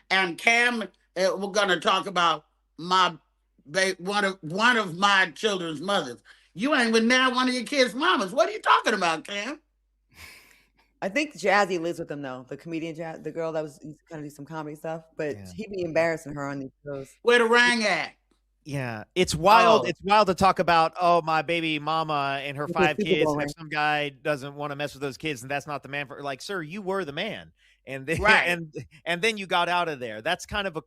Speaker 4: And Cam, we're going to talk about one of my children's mothers. You ain't with now one of your kids' mamas. What are you talking about, Cam?
Speaker 1: I think Jazzy lives with him though. The comedian, the girl that used to kind of do some comedy stuff, but he'd be embarrassing her on these shows.
Speaker 4: Where the ring at?
Speaker 2: Yeah, it's wild. It's wild to talk about. Oh, my baby mama and her 5 kids. And if some guy doesn't want to mess with those kids, and that's not the man for. Like, sir, you were the man, and then, and then you got out of there. That's kind of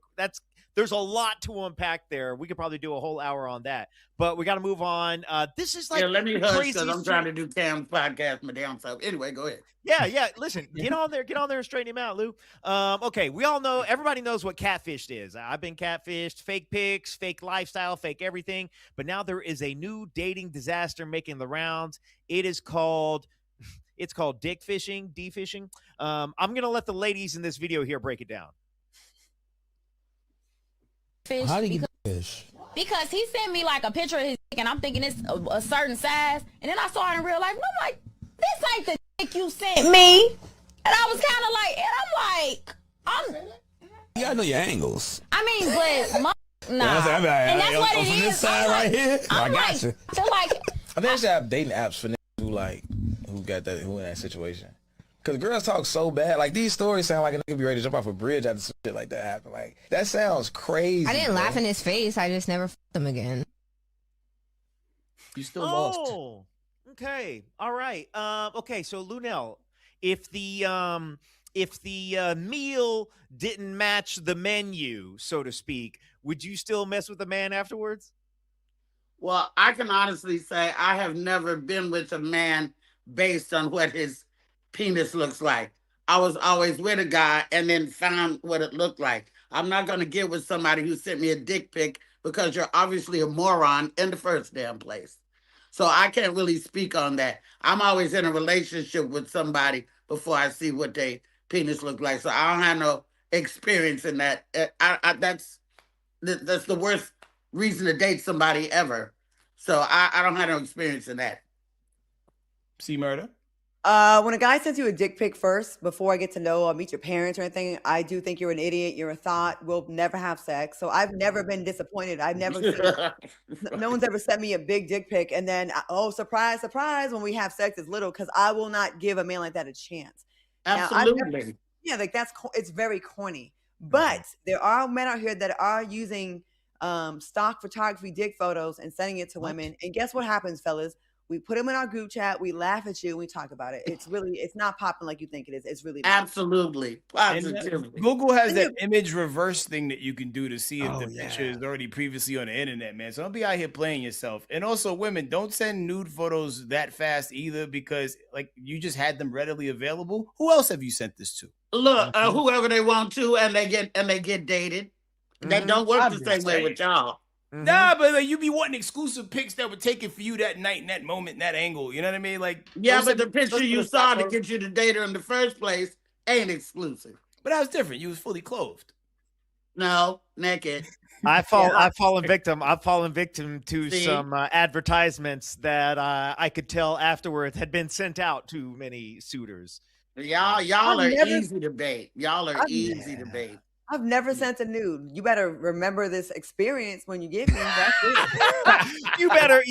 Speaker 2: there's a lot to unpack there. We could probably do a whole hour on that, but we got to move on. This is like
Speaker 4: let me hush because I'm trying to do Cam's podcast my damn self. Anyway, go ahead.
Speaker 2: Yeah. Listen, get on there and straighten him out, Lou. Okay, we all know, everybody knows what catfished is. I've been catfished, fake pics, fake lifestyle, fake everything. But now there is a new dating disaster making the rounds. It's called dick fishing, D-fishing. I'm gonna let the ladies in this video here break it down.
Speaker 12: How do you get fish? Because he sent me like a picture of his dick, and I'm thinking it's a certain size, and then I saw it in real life, and I'm like, this ain't the dick you sent me. And I was kind of like, and I'm like,
Speaker 13: you gotta know your angles.
Speaker 12: I mean, but nah. And that's what it is.
Speaker 13: This side right here. I got you.
Speaker 12: I feel like
Speaker 14: I think they should have dating apps for niggas who in that situation. Cause girls talk so bad. Like, these stories sound like a nigga be ready to jump off a bridge after some shit like that happen. Like, that sounds crazy.
Speaker 15: I didn't laugh in his face. I just never f***ed him again.
Speaker 14: You still lost.
Speaker 2: Okay. All right. Okay. So Luenell, if the meal didn't match the menu, so to speak, would you still mess with a man afterwards?
Speaker 4: Well, I can honestly say I have never been with a man based on what his penis looks like. I was always with a guy and then found what it looked like. I'm not going to get with somebody who sent me a dick pic because you're obviously a moron in the first damn place. So I can't really speak on that. I'm always in a relationship with somebody before I see what their penis look like. So I don't have no experience in that. That's the worst reason to date somebody ever. So I don't have no experience in that.
Speaker 3: See, Murder?
Speaker 1: When a guy sends you a dick pic first, before I get to know or meet your parents or anything, I do think you're an idiot. You're a thought. We'll never have sex. So I've never been disappointed. I've never no one's ever sent me a big dick pic. And then, oh, surprise, surprise, when we have sex, it's little, because I will not give a man like that a chance.
Speaker 4: Absolutely.
Speaker 1: Now, like it's very corny. But there are men out here that are using stock photography dick photos and sending it to women. And guess what happens, fellas? We put them in our group chat. We laugh at you. And we talk about it. It's not popping like you think it is. It's really not.
Speaker 4: Absolutely. Positively.
Speaker 3: Google has that image reverse thing that you can do to see if the picture is already previously on the internet, man. So don't be out here playing yourself. And also, women, don't send nude photos that fast either, because like you just had them readily available. Who else have you sent this to?
Speaker 4: Look, whoever they want to, and they get dated. That don't work the same way with y'all.
Speaker 3: Nah, but like, you be wanting exclusive pics that were taken for you that night, in that moment, in that angle. You know what I mean? Like,
Speaker 4: yeah, but the picture you saw to get you to date her in the first place ain't exclusive.
Speaker 3: But that was different. You was fully clothed.
Speaker 4: No, naked.
Speaker 2: I've fallen victim to some advertisements that I could tell afterwards had been sent out to many suitors.
Speaker 4: Y'all are easy to bait. Y'all are easy to bait.
Speaker 1: I've never sent a nude. You better remember this experience when you get me. That's it.
Speaker 2: you better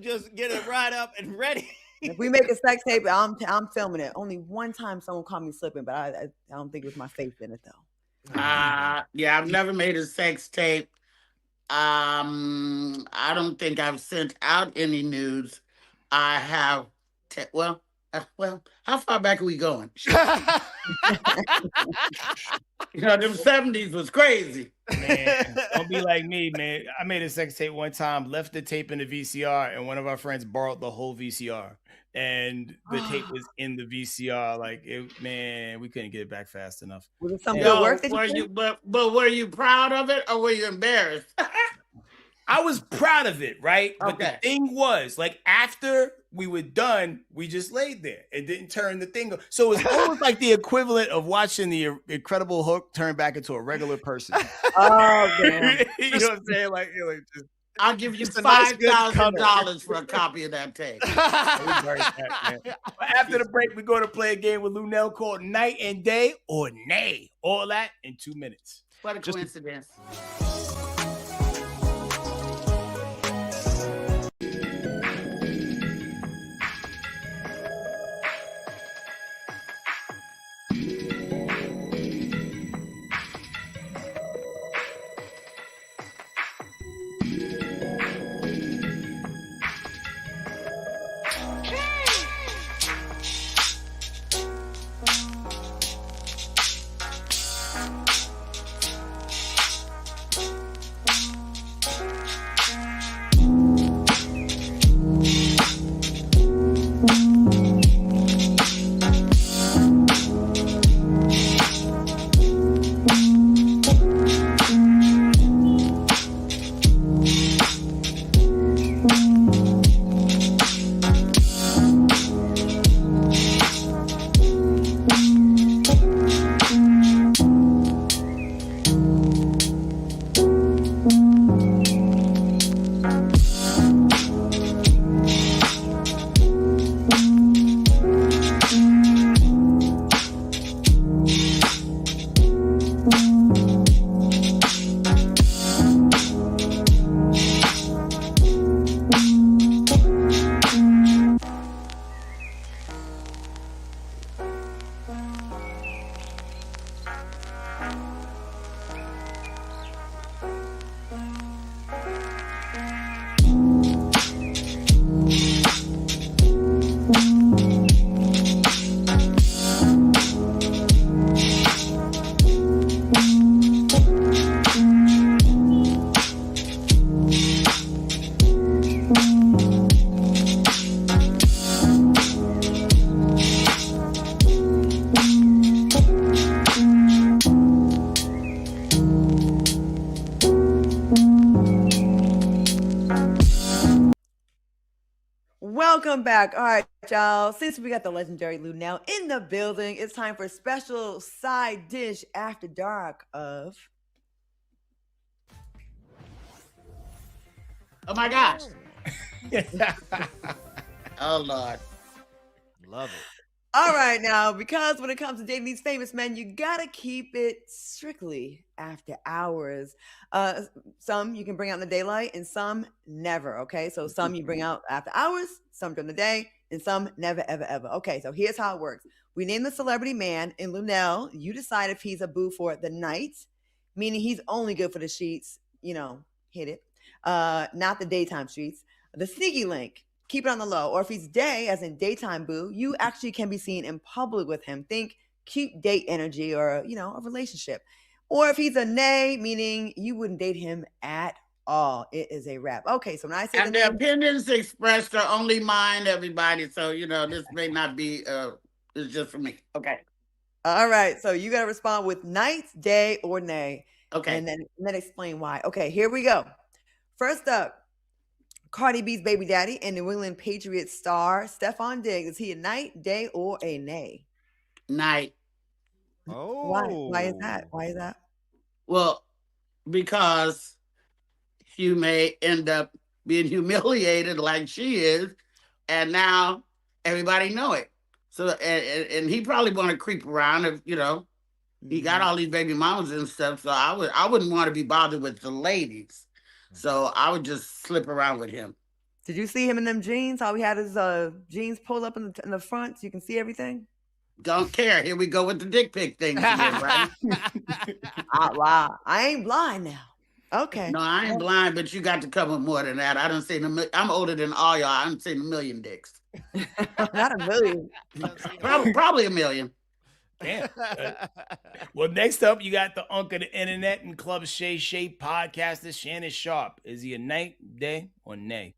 Speaker 2: just get it right up and ready.
Speaker 1: If we make a sex tape, I'm filming it. Only one time someone caught me slipping, but I don't think it was my faith in it though.
Speaker 4: Yeah, I've never made a sex tape. I don't think I've sent out any nudes. I have. Well, how far back are we going? You know, them 70s was crazy.
Speaker 3: Man, don't be like me, man. I made a sex tape one time, left the tape in the VCR, and one of our friends borrowed the whole VCR. And the tape was in the VCR. Like, we couldn't get it back fast enough.
Speaker 1: Was it some good work?
Speaker 4: But were you proud of it or were you embarrassed?
Speaker 3: I was proud of it, right?
Speaker 4: Okay.
Speaker 3: But the thing was, like, after we were done, we just laid there and didn't turn the thing. So it was almost like the equivalent of watching the Incredible Hulk turn back into a regular person.
Speaker 1: Oh, damn.
Speaker 3: You know what I'm saying? Like just,
Speaker 4: I'll give you $5,000 for a copy of that tape.
Speaker 3: After the break, we're going to play a game with Luenell called Night and Day or Nay. All that in 2 minutes.
Speaker 4: What a coincidence.
Speaker 1: welcome back. All right, y'all. Since we got the legendary Luenell in the building, it's time for a special side dish after dark of.
Speaker 4: Oh my gosh. Oh Lord.
Speaker 2: Love it.
Speaker 1: All right, now, because when it comes to dating these famous men, you gotta keep it strictly after hours. Some you can bring out in the daylight, and some never. Okay, so some you bring out after hours, some during the day, and some never, ever, ever. Okay, so here's how it works: we name the celebrity man, and Luenell, you decide if he's a boo for the night, meaning he's only good for the sheets. Hit it. Not the daytime streets. The sneaky link. Keep it on the low. Or if he's day, as in daytime boo, you actually can be seen in public with him. Think cute date energy or, a relationship. Or if he's a nay, meaning you wouldn't date him at all. It is a wrap. Okay, so when I say
Speaker 4: and the opinions expressed are only mine, everybody. So, this may not be, it's just for me. Okay.
Speaker 1: All right, so you got to respond with night, day, or nay.
Speaker 4: Okay.
Speaker 1: And then explain why. Okay, here we go. First up, Cardi B's baby daddy and New England Patriots star Stephon Diggs. Is he a night, day, or a nay?
Speaker 4: Night.
Speaker 2: Oh.
Speaker 1: Why is that? Why is that?
Speaker 4: Well, because you may end up being humiliated like she is, and now everybody know it. So, and he probably want to creep around if, he got all these baby mamas and stuff. So I wouldn't want to be bothered with the ladies. So I would just slip around with him.
Speaker 1: Did you see him in them jeans? How he had his jeans pulled up in the front so you can see everything?
Speaker 4: Don't care. Here we go with the dick pic thing again, right?
Speaker 1: Wow. I ain't blind now. Okay.
Speaker 4: No, I ain't blind, but you got to come with more than that. I done seen I'm older than all y'all. I done seen a million dicks.
Speaker 1: Not a million.
Speaker 4: Probably a million.
Speaker 3: Damn. Well, next up, you got the unk of the internet and Club Shay Shay podcaster Shannon Sharp. Is he a night, day, or nay?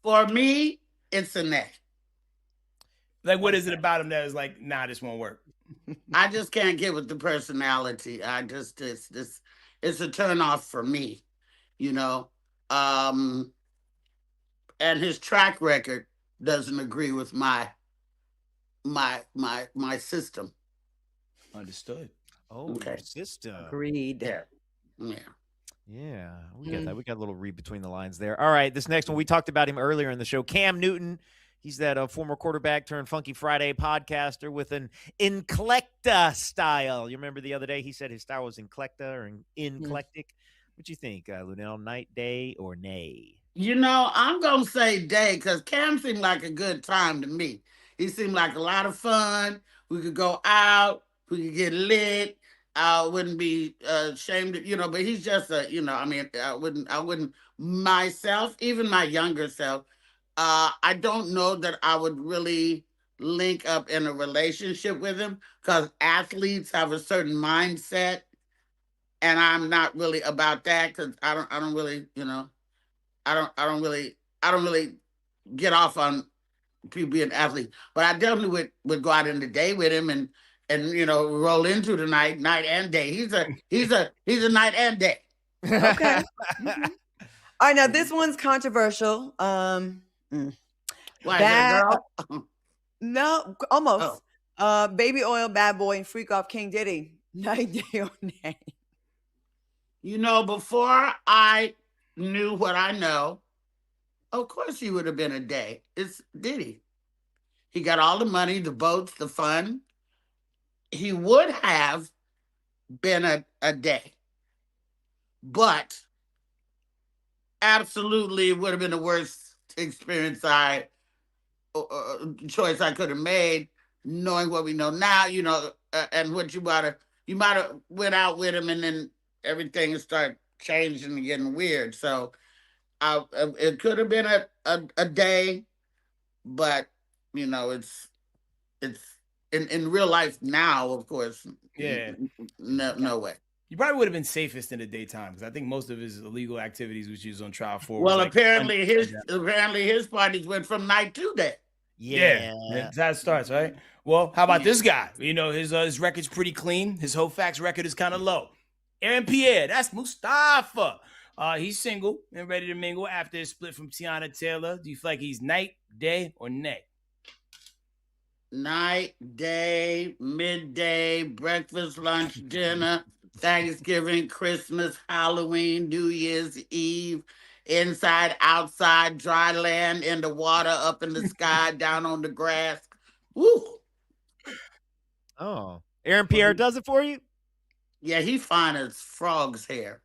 Speaker 4: For me, it's a nay.
Speaker 3: Like, what is it about him that is like, nah, this won't work?
Speaker 4: I just can't get with the personality. It's a turn off for me, and his track record doesn't agree with my system.
Speaker 3: Understood.
Speaker 2: Oh,
Speaker 4: okay.
Speaker 2: System.
Speaker 1: Agreed.
Speaker 4: Yeah.
Speaker 2: Yeah, we get that. We got a little read between the lines there. All right, this next one, we talked about him earlier in the show. Cam Newton. He's that former quarterback turned Funky Friday podcaster with an eclecta style. You remember the other day he said his style was eclecta or eclectic. What you think, Luenell? Night, day, or nay?
Speaker 4: I'm going to say day because Cam seemed like a good time to me. He seemed like a lot of fun. We could go out. We could get lit. I wouldn't be ashamed, but he's just I wouldn't myself, even my younger self. I don't know that I would really link up in a relationship with him because athletes have a certain mindset, and I'm not really about that because I don't really, I don't really get off on people being athletes. But I definitely would go out in the day with him and roll into the night and day. He's a night and day.
Speaker 1: Okay. All right, now this one's controversial.
Speaker 4: Why, girl?
Speaker 1: No, almost. Oh. Baby oil, bad boy, and freak off King Diddy. Night, day, or nay?
Speaker 4: Before I knew what I know, of course he would have been a day. It's Diddy. He got all the money, the boats, the fun. He would have been a day. But absolutely it would have been the worst experience choice I could have made, knowing what we know now, and what you might have went out with him and then everything started changing and getting weird. So it could have been a day, but it's in real life now, of course.
Speaker 3: Yeah.
Speaker 4: No way.
Speaker 3: You probably would have been safest in the daytime because I think most of his illegal activities, which he was on trial for.
Speaker 4: Well, apparently his parties went from night to day.
Speaker 3: Yeah. That's how it starts, right? Well, how about this guy? His record's pretty clean. His whole facts record is kind of low. Aaron Pierre, that's Mustafa. He's single and ready to mingle after his split from Tiana Taylor. Do you feel like he's night, day, or nay?
Speaker 4: Night, day, midday, breakfast, lunch, dinner, Thanksgiving, Christmas, Halloween, New Year's Eve, inside, outside, dry land, in the water, up in the sky, down on the grass. Woo!
Speaker 2: Oh, Aaron Pierre does it for you?
Speaker 4: Yeah, he fine as frog's hair.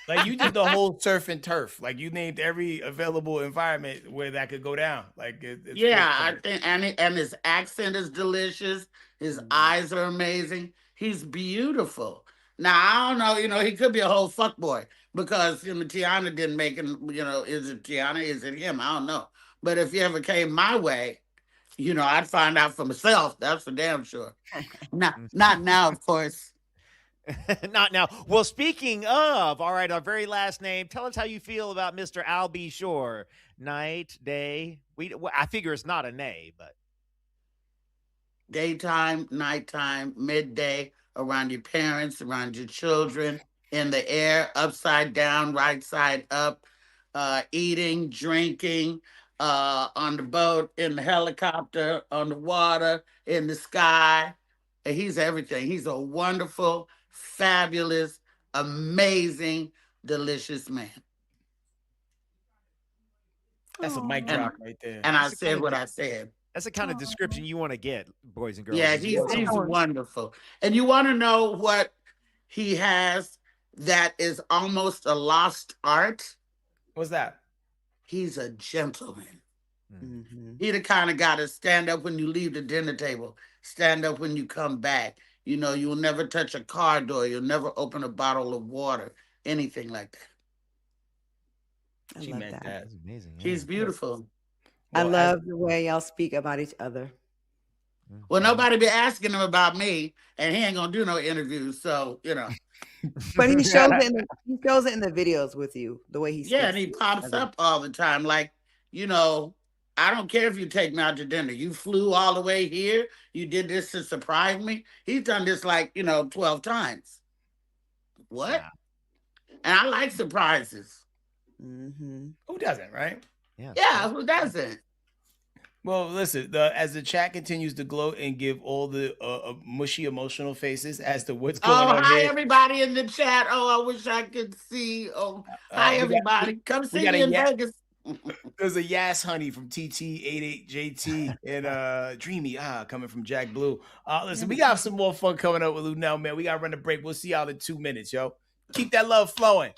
Speaker 3: Like you did the whole surf and turf. Like you named every available environment where that could go down. Like it's
Speaker 4: yeah, I think, and his accent is delicious. His eyes are amazing. He's beautiful. Now I don't know, he could be a whole fuckboy because Tiana didn't make him. Is it Tiana? Is it him? I don't know. But if he ever came my way, I'd find out for myself. That's for damn sure. Not now, of course.
Speaker 2: Not now. Well, speaking of, all right, our very last name. Tell us how you feel about Mr. Al B. Shore. Night, day. I figure it's not a nay, but
Speaker 4: daytime, nighttime, midday, around your parents, around your children, in the air, upside down, right side up, eating, drinking, on the boat, in the helicopter, on the water, in the sky. And he's everything. He's a wonderful, fabulous, amazing, delicious man.
Speaker 3: That's a mic drop right there.
Speaker 4: And I said what I said.
Speaker 2: That's the kind of description you want to get, boys and girls.
Speaker 4: Yeah, he's wonderful. And you want to know what he has that is almost a lost art?
Speaker 3: What's that?
Speaker 4: He's a gentleman. He the kind of guy to stand up when you leave the dinner table, stand up when you come back. You'll never touch a car door. You'll never open a bottle of water, anything like
Speaker 3: that. She meant that.
Speaker 2: That's amazing. Yeah.
Speaker 4: He's beautiful.
Speaker 1: I love the way y'all speak about each other.
Speaker 4: Well, nobody be asking him about me, and he ain't gonna do no interviews. So
Speaker 1: But he shows it in the videos with you, the way he speaks.
Speaker 4: Yeah, and he pops up all the time. Like, I don't care if you take me out to dinner. You flew all the way here. You did this to surprise me. He's done this 12 times. What? Yeah. And I like surprises.
Speaker 3: Who doesn't, right?
Speaker 4: Yeah, who doesn't?
Speaker 3: Well, listen, as the chat continues to gloat and give all the mushy emotional faces as to what's going on
Speaker 4: hi,
Speaker 3: here.
Speaker 4: Everybody in the chat. Oh, I wish I could see. Oh, hi, everybody. Come see me in Vegas.
Speaker 3: There's a Yas Honey from TT88JT and Dreamy coming from Jack Blue. Listen, we got some more fun coming up with Luenell, man. We got to run a break. We'll see y'all in 2 minutes, yo. Keep that love flowing.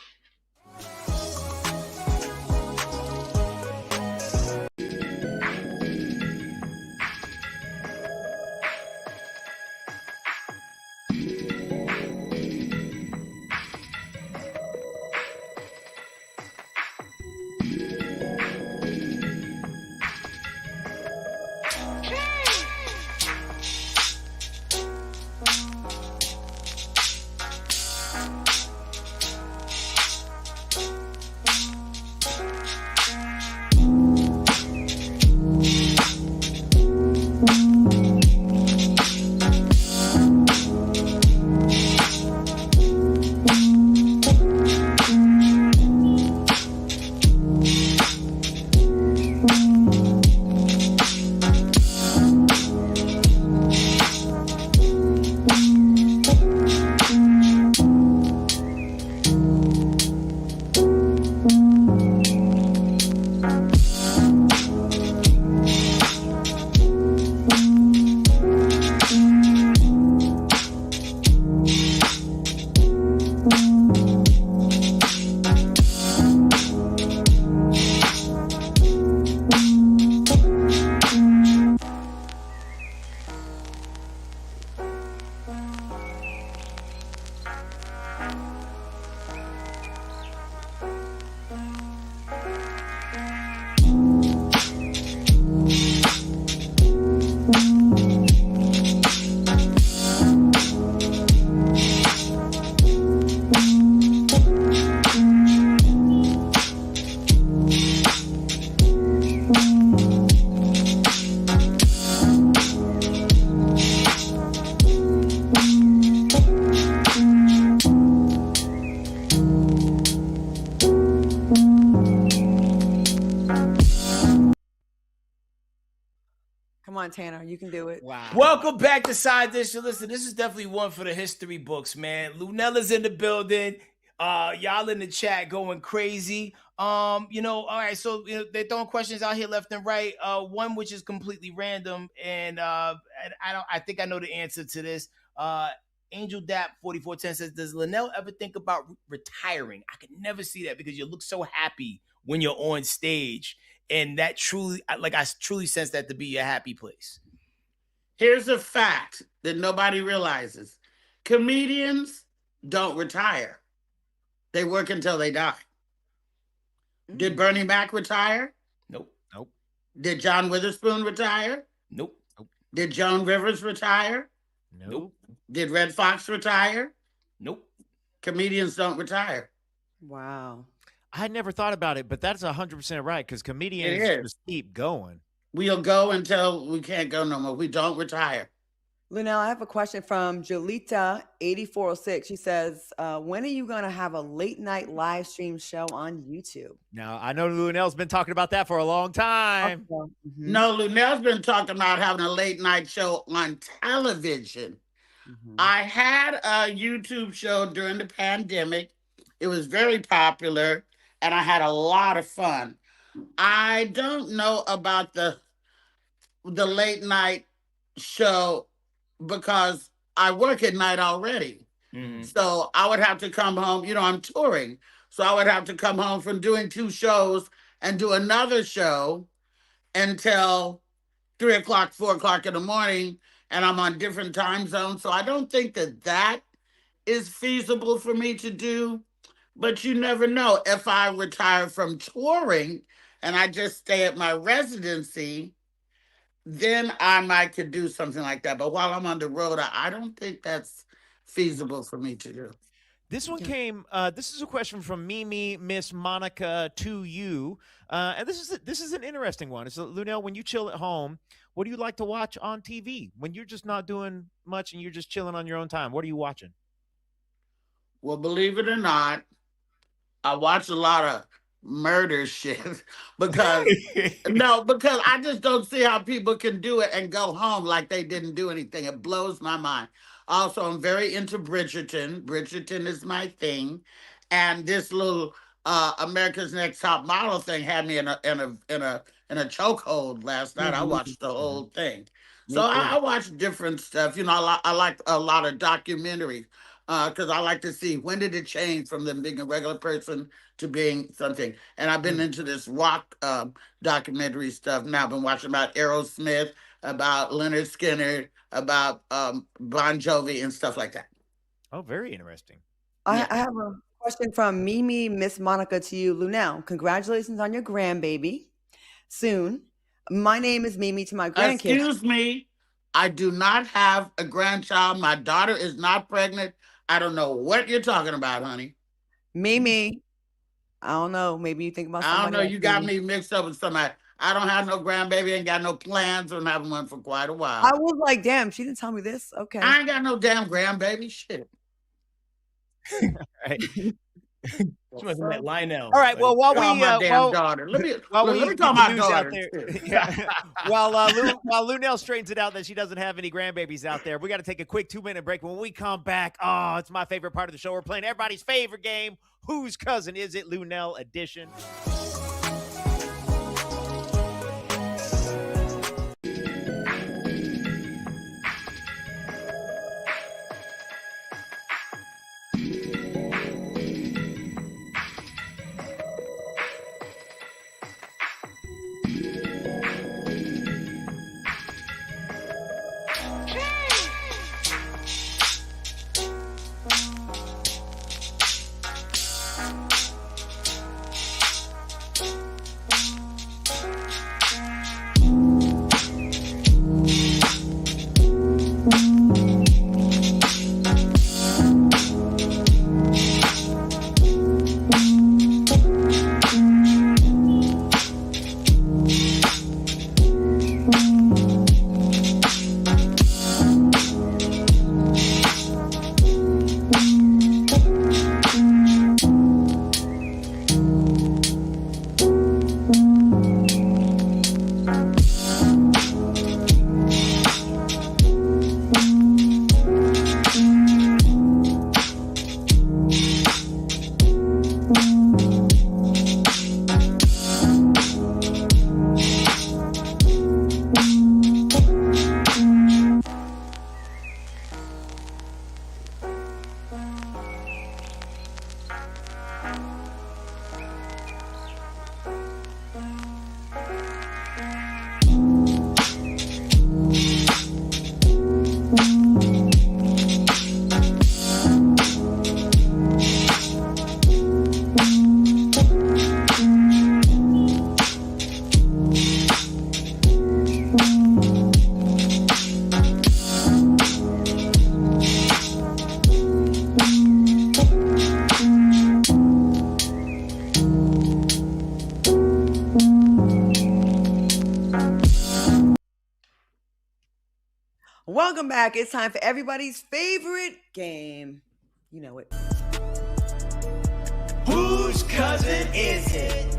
Speaker 1: Tanner. You can do it.
Speaker 2: Wow.
Speaker 3: Welcome back to Side Dish. So listen, this is definitely one for the history books, man. Luenell is in the building. Y'all in the chat going crazy. All right, so they're throwing questions out here left and right. One which is completely random, and I think I know the answer to this. Angel Dap 4410 says, does Luenell ever think about retiring? I could never see that because you look so happy when you're on stage, and that truly, I truly sense that to be a happy place.
Speaker 4: Here's a fact that nobody realizes: comedians don't retire; they work until they die. Did Bernie Mac retire?
Speaker 3: Nope.
Speaker 4: Did John Witherspoon retire?
Speaker 3: Nope.
Speaker 4: Did Joan Rivers retire?
Speaker 3: Nope.
Speaker 4: Did Red Fox retire?
Speaker 3: Nope.
Speaker 4: Comedians don't retire.
Speaker 1: Wow.
Speaker 2: I had never thought about it, but that's 100% right, because comedians just keep going.
Speaker 4: We'll go until we can't go no more. We don't retire.
Speaker 1: Luenell, I have a question from Jolita8406. She says, when are you going to have a late night live stream show on YouTube?
Speaker 2: Now, I know Luenell's been talking about that for a long time.
Speaker 1: Okay.
Speaker 4: No, Luenell's been talking about having a late night show on television. I had a YouTube show during the pandemic. It was very popular, and I had a lot of fun. I don't know about the late night show because I work at night already. So I would have to come home. I'm touring. So I would have to come home from doing 2 shows and do another show until 3 o'clock, 4 o'clock in the morning. And I'm on different time zones. So I don't think that is feasible for me to do. But you never know. If I retire from touring and I just stay at my residency, then I might could do something like that. But while I'm on the road, I don't think that's feasible for me to do.
Speaker 2: This one came. This is a question from Mimi Miss Monica to you, and this is an interesting one. It's Luenell. When you chill at home, what do you like to watch on TV? When you're just not doing much and you're just chilling on your own time, what are you watching?
Speaker 4: Well, believe it or not, I watch a lot of murder shit because I just don't see how people can do it and go home like they didn't do anything. It blows my mind. Also, I'm very into Bridgerton. Bridgerton is my thing, and this little America's Next Top Model thing had me in a chokehold last night. I watched the whole thing. So I watch different stuff. I like a lot of documentaries because I like to see when did it change from them being a regular person to being something. And I've been into this rock documentary stuff now. I've been watching about Aerosmith, about Leonard Skinner, about Bon Jovi and stuff like that.
Speaker 2: Oh, very interesting.
Speaker 1: I have a question from Mimi Miss Monica to you, Luenell. Congratulations on your grandbaby. Soon. My name is Mimi to my grandkids.
Speaker 4: Excuse me. I do not have a grandchild. My daughter is not pregnant. I don't know what you're talking about, honey.
Speaker 1: Mimi. I don't know. Maybe you think about somebody.
Speaker 4: I don't know.
Speaker 1: else,
Speaker 4: You got
Speaker 1: Mimi.
Speaker 4: me mixed up with somebody. I don't have no grandbaby. Ain't got no plans on having one for quite a while.
Speaker 1: I was like, damn, she didn't tell me this. Okay.
Speaker 4: I ain't got no damn grandbaby. Shit.
Speaker 2: Right.
Speaker 3: She must have met Lionel.
Speaker 2: All right. Well, while
Speaker 4: Call
Speaker 2: we
Speaker 4: my damn daughter. Let me call my daughter.
Speaker 2: While Luenell straightens it out that she doesn't have any grandbabies out there, we got to take a quick 2-minute break. When we come back, it's my favorite part of the show. We're playing everybody's favorite game, Whose Cousin Is It? Luenell edition.
Speaker 1: Welcome back. It's time for everybody's favorite game. You know it.
Speaker 3: Whose cousin is it?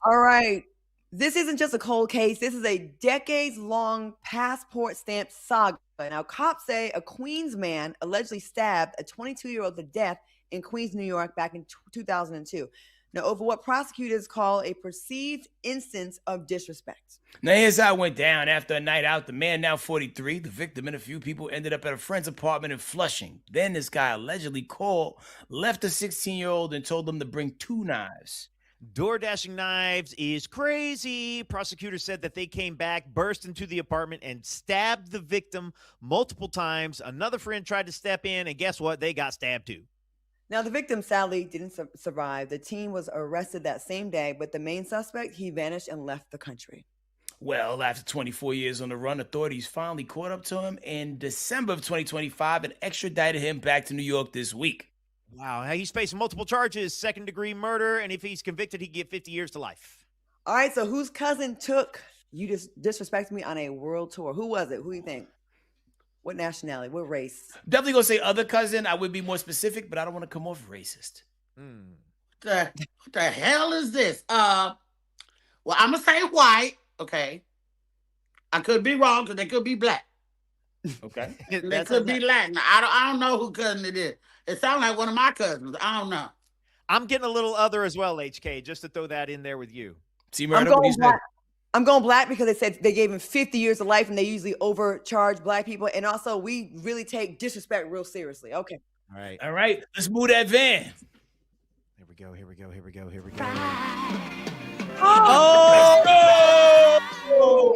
Speaker 1: All right. This isn't just a cold case. This is a decades-long passport stamp saga. Now, cops say a Queens man allegedly stabbed a 22-year-old to death in Queens, New York back in 2002. Now, over what prosecutors call a perceived instance of disrespect.
Speaker 3: Now, here's how it went down. After a night out, the man, now 43, the victim and a few people ended up at a friend's apartment in Flushing. Then this guy allegedly called, left a 16-year-old and told them to bring 2 knives.
Speaker 2: Door dashing knives is crazy. Prosecutors said that they came back, burst into the apartment, and stabbed the victim multiple times. Another friend tried to step in, and guess what? They got stabbed too.
Speaker 1: Now, the victim sadly didn't survive. The teen was arrested that same day, but the main suspect, he vanished and left the country.
Speaker 3: Well, after 24 years on the run, authorities finally caught up to him in December of 2025 and extradited him back to New York this week.
Speaker 2: Wow. Now he's facing multiple charges, second-degree murder, and if he's convicted, he can get 50 years to life.
Speaker 1: All right, so whose cousin took you just disrespected me on a world tour? Who was it? Who do you think? What nationality? What race?
Speaker 3: Definitely gonna say other cousin. I would be more specific, but I don't want to come off racist.
Speaker 4: What the hell is this? Well, I'm gonna say white. Okay, I could be wrong because they could be black.
Speaker 3: Okay,
Speaker 4: they could be Latin. I don't know who cousin it is. It sounds like one of my cousins. I don't know.
Speaker 2: I'm getting a little other as well, HK, just to throw that in there with you.
Speaker 3: See,
Speaker 1: I'm going black because they said they gave him 50 years of life and they usually overcharge black people. And also, we really take disrespect real seriously. Okay.
Speaker 2: All right.
Speaker 3: All right. Let's move that van.
Speaker 2: Here we go. Here we go. Here we go. Here we go.
Speaker 1: Oh!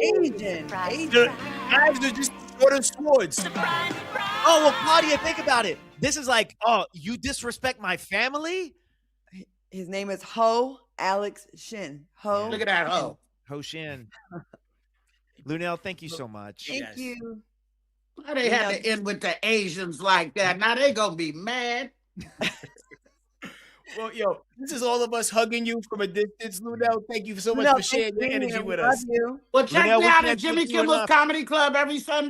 Speaker 1: Asian.
Speaker 3: Knives are just shorter swords.
Speaker 2: Oh, well, Claudia, think about it. This is like, oh, you disrespect my family?
Speaker 1: His name is Ho Alex Shin. Ho.
Speaker 4: Look at that Ho.
Speaker 2: Ho Shin. Luenell, thank you so much.
Speaker 1: Thank you.
Speaker 4: Why they have to end with the Asians like that? Now they gonna be mad.
Speaker 3: Well, yo, this is all of us hugging you from a distance, Luenell. Thank you so much for sharing your energy with us.
Speaker 1: You.
Speaker 4: Well, check
Speaker 2: Luenell,
Speaker 4: me out at Jimmy Kimmel's Comedy Club every Sunday.